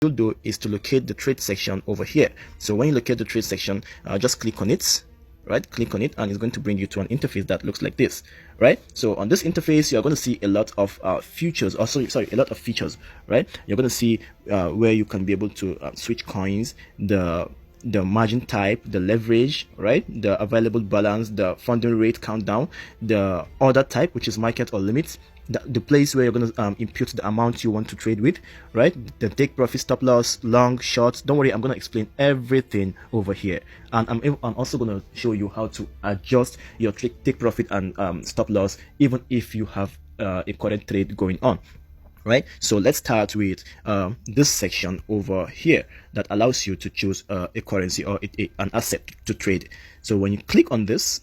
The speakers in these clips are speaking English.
you'll do is to locate the trade section over here. So when you locate the trade section, just click on it, right? Click on it, and it's going to bring you to an interface that looks like this, right? So on this interface, you're going to see a lot of features, or sorry, a lot of features, right? You're going to see where you can be able to switch coins, the margin type, the leverage, right, the available balance, the funding rate countdown, the order type, which is market or limits, the place where you're going to impute the amount you want to trade with, right, the take profit, stop loss, long, short. Don't worry, I'm going to explain everything over here, and I'm also going to show you how to adjust your take profit and stop loss even if you have a current trade going on. Right, so let's start with this section over here that allows you to choose a currency or an asset to trade. So when you click on this,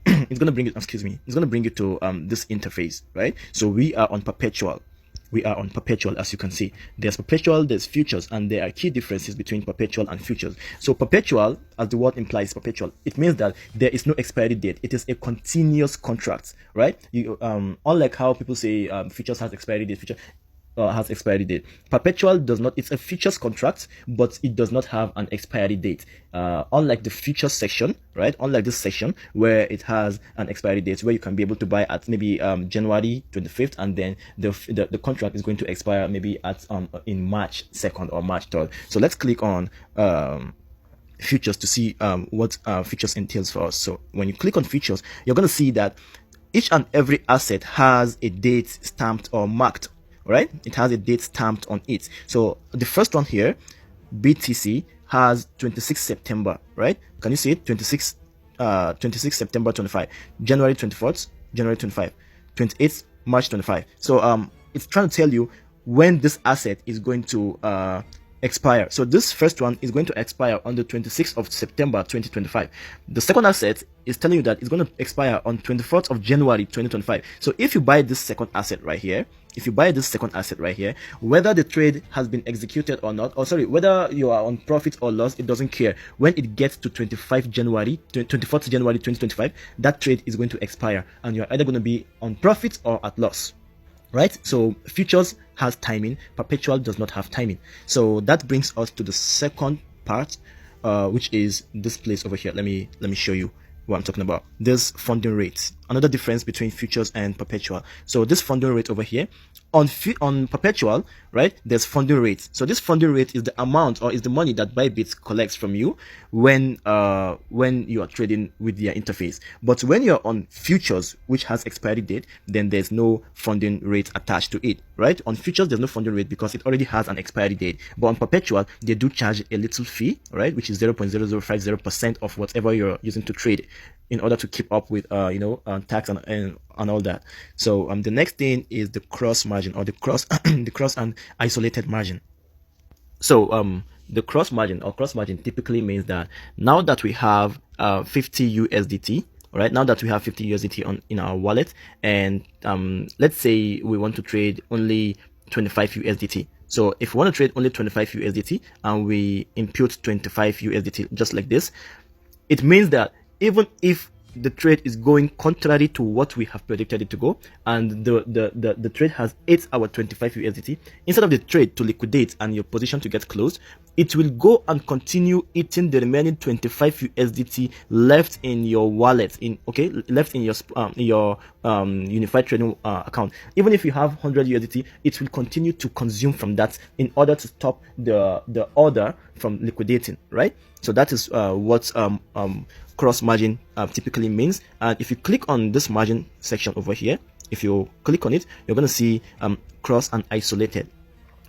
it's going to bring it, excuse me, it's going to bring you to this interface, right? So we are on perpetual. We are on perpetual. As you can see, there's perpetual, there's futures, and there are key differences between perpetual and futures. So perpetual, as the word implies, perpetual, it means that there is no expiry date. It is a continuous contract, right? You unlike how people say futures has expiry date, has expiry date. Perpetual does not. It's a futures contract, but it does not have an expiry date. Unlike the futures section, right? Unlike this section where it has an expiry date, where you can be able to buy at maybe January 25th, and then the contract is going to expire maybe at in March 2nd or March 3rd. So let's click on futures to see what futures entails for us. So when you click on futures, you're going to see that each and every asset has a date stamped or marked. Right, it has a date stamped on it. So the first one here, BTC, has 26 September, right? Can you see it? 26 September 25, January 24th, January 25, 28th March 25. So it's trying to tell you when this asset is going to expire. So this first one is going to expire on the 26th of September 2025. The second asset is telling you that it's going to expire on 24th of January 2025. So if you buy this second asset right here, whether the trade has been executed or not, or sorry, whether you are on profit or loss, it doesn't care. When it gets to 24th January 2025, that trade is going to expire, and you're either going to be on profit or at loss. Right, so futures has timing, perpetual does not have timing. So that brings us to the second part, which is this place over here. Let me show you what I'm talking about. This funding rate, another difference between futures and perpetual. So this funding rate over here, on perpetual, right, there's funding rate. So this funding rate is the amount, or is the money that Bybit collects from you when you are trading with their interface. But when you're on futures, which has expiry date, then there's no funding rate attached to it, right? On futures, there's no funding rate because it already has an expiry date. But on perpetual, they do charge a little fee, right, which is 0.0050% of whatever you're using to trade, in order to keep up with tax and all that. So the next thing is the cross margin, or the cross the cross and isolated margin. So the cross margin or cross margin typically means that now that we have 50 USDT, right, now that we have 50 USDT in our wallet, and let's say we want to trade only 25 USDT. So if we want to trade only 25 USDT and we impute 25 USDT just like this, it means that even if the trade is going contrary to what we have predicted it to go, and the trade has ate our 25 USDT, instead of the trade to liquidate and your position to get closed, it will go and continue eating the remaining 25 USDT left in your wallet, left in your unified trading account. Even if you have 100 USDT, it will continue to consume from that in order to stop the order from liquidating, right? So that is what cross margin typically means. And if you click on this margin section over here, if you click on it, you're going to see cross and isolated.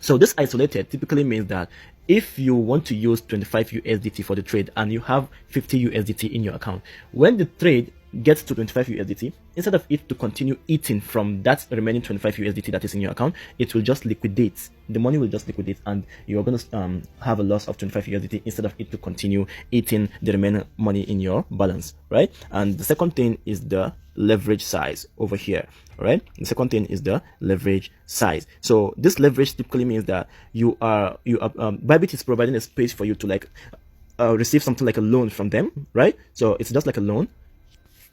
So this isolated typically means that if you want to use 25 USDT for the trade and you have 50 USDT in your account, when the trade gets to 25 USDT, instead of it to continue eating from that remaining 25 USDT that is in your account, it will just liquidate. The money will just liquidate, and you're going to have a loss of 25 USDT instead of it to continue eating the remaining money in your balance, right? And the second thing is the leverage size over here, right? The second thing is the leverage size. So this leverage typically means that Bybit is providing a space for you to receive something like a loan from them, right? So it's just like a loan.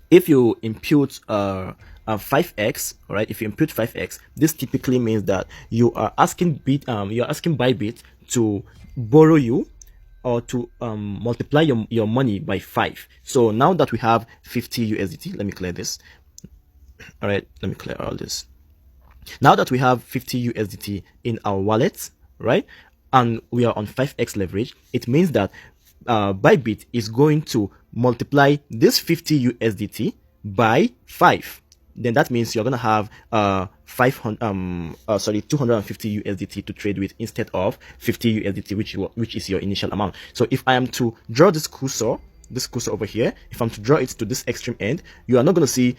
If you impute 5x, right? If you impute 5x, this typically means that you are asking Bybit to borrow you or to multiply your money by 5. So now that we have 50 USDT, let me clear this. All right, let me clear all this. Now that we have 50 USDT in our wallet, right, and we are on 5x leverage, it means that Bybit is going to multiply this 50 USDT by 5. Then that means you're gonna have 250 USDT to trade with instead of 50 USDT, which is your initial amount. So if I am to draw this cursor over here, if I'm to draw it to this extreme end, you are not going to see